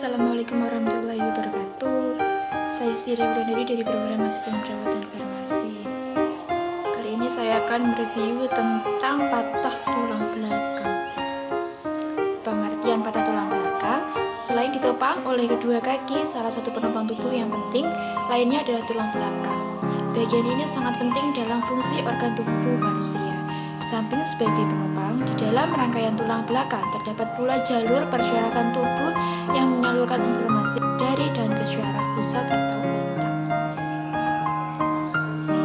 Assalamualaikum warahmatullahi wabarakatuh. Saya Siri Wulandari dari program Asisten Perawatan Farmasi. Kali ini saya akan mereview tentang patah tulang belakang. Pengertian patah tulang belakang: selain ditopang oleh kedua kaki, salah satu penopang tubuh yang penting lainnya adalah tulang belakang. Bagian ini sangat penting dalam fungsi organ tubuh manusia. Di samping sebagai penopang, di dalam rangkaian tulang belakang terdapat pula jalur persyarafan tubuh yang menyalurkan informasi dari dan ke syaraf pusat atau otak.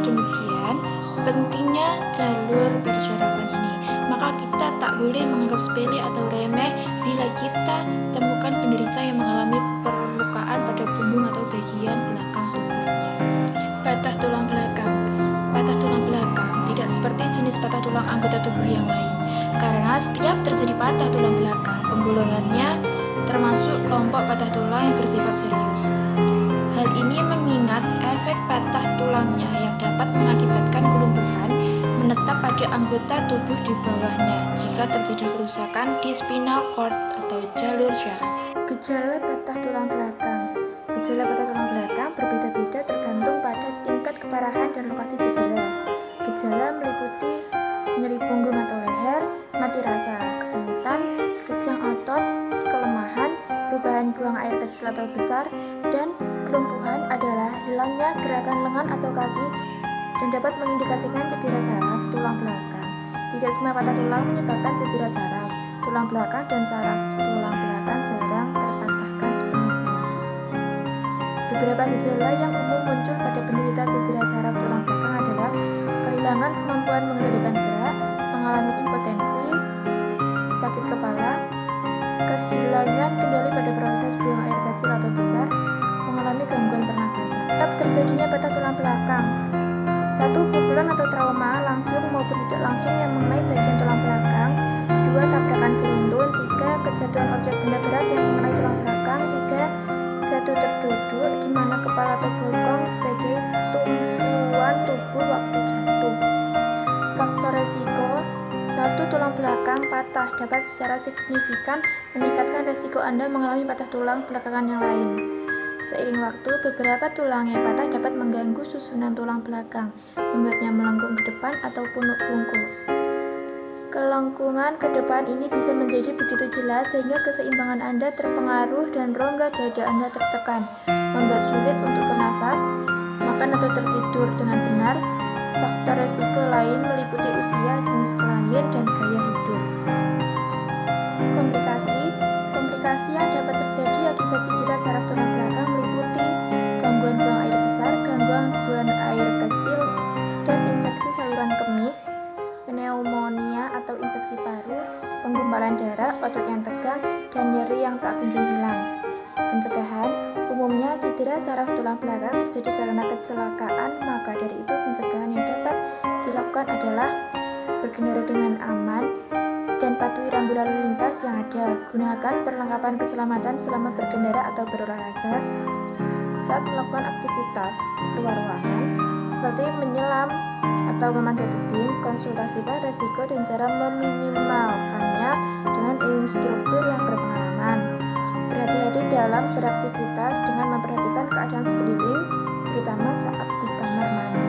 Demikian pentingnya jalur persyarafan ini. Maka kita tak boleh menganggap sepele atau remeh bila kita temukan penderita yang mengalami perlukaan pada punggung atau bagian belakang tubuhnya. Patah tulang belakang. Patah tulang belakang tidak seperti jenis patah tulang anggota tubuh yang lain, karena setiap terjadi patah tulang belakang, penggolongannya termasuk kelompok patah tulang yang bersifat serius. Hal ini mengingat efek patah tulangnya yang dapat mengakibatkan kelumpuhan menetap pada anggota tubuh di bawahnya jika terjadi kerusakan di spinal cord atau jalur syaraf. Gejala patah tulang belakang. Gejala patah tulang belakang berbeda-beda tergantung pada tingkat keparahan dan lokasi cedera. Gejala meliputi nyeri punggung atau leher, mati rasa, kesemutan, kejang otot, kelemahan, perubahan buang air kecil atau besar, dan kelumpuhan adalah hilangnya gerakan lengan atau kaki dan dapat mengindikasikan cedera saraf tulang belakang. Tidak semua patah tulang menyebabkan cedera saraf tulang belakang dan saraf tulang belakang jarang terpatahkan sepenuhnya. Beberapa gejala yang umum muncul pada penderita cedera saraf tulang belakang adalah kehilangan kemampuan mengendalikan gerak, mengalami impotensi, sakit kepala, kehilangan kendali pada proses buang air kecil atau besar, mengalami gangguan pernafasan. Sebab terjadinya patah tulang belakang: 1. Pukulan atau trauma langsung maupun tidak langsung yang mengenai bagian tulang belakang. 2. Tabrakan beruntun. 3. Kejatuhan objek benda berat yang mengenai tulang belakang. 3. Jatuh terduduk di mana kepala atau bokong sebagai tumpuan tubuh waktu jatuh. Faktor resiko: 1. Tulang belakang patah dapat secara signifikan meningkatkan resiko Anda mengalami patah tulang belakangan yang lain. Seiring waktu, beberapa tulang yang patah dapat mengganggu susunan tulang belakang, membuatnya melengkung ke depan ataupun bungkuk. Kelengkungan ke depan ini bisa menjadi begitu jelas sehingga keseimbangan Anda terpengaruh dan rongga dada Anda tertekan, membuat sulit untuk bernafas, makan atau tertidur dengan benar. Faktor resiko lain meliputi usia, jenis kelamin, dan gaya hidup. Komplikasi yang dapat terjadi akibat cedera saraf tulang belakang meliputi gangguan buang air besar, gangguan buang air kecil, dan infeksi saluran kemih, pneumonia atau infeksi paru, penggumpalan darah, otot yang tegang, dan nyeri yang tak kunjung hilang. Pencegahan: umumnya cedera saraf tulang belakang terjadi karena kecelakaan, maka dari itu pencegahan yang dapat dilakukan adalah berkendara dengan aman dan patuhi rambu lalu lintas yang ada. Gunakan perlengkapan keselamatan selama berkendara atau berolahraga. Saat melakukan aktivitas luar ruangan seperti menyelam atau memanjat tebing, konsultasikan resiko dan cara meminimalkannya dengan instruktur yang berpengalaman. Berhati-hati dalam beraktivitas dengan memperhatikan keadaan sekeliling, terutama saat di kamar mandi.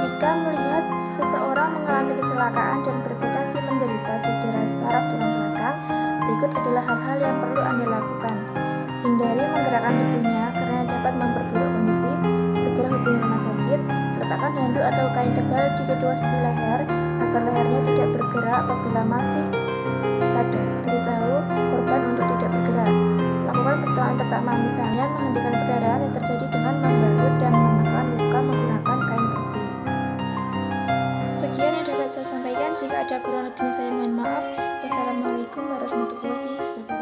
Jika melihat seseorang mengalami kecelakaan dan berpotensi menderita cedera saraf tulang belakang, berikut adalah hal-hal yang perlu Anda lakukan. Hindari menggerakkan tubuhnya karena dapat memperburuk kondisi. Segera hubungi rumah sakit. Letakkan handuk atau kain tebal di kedua sisi leher agar lehernya tidak bergerak apabila masih sadar. Beritahu korban untuk tidak bergerak. Lakukan pertolongan pertama, misalnya menghentikan perdarahan yang terjadi dengan membalut dan menekan luka menggunakan kain bersih. Sekian yang dapat saya sampaikan. Jika ada kurang lebihnya saya mohon maaf. Wassalamualaikum warahmatullahi wabarakatuh.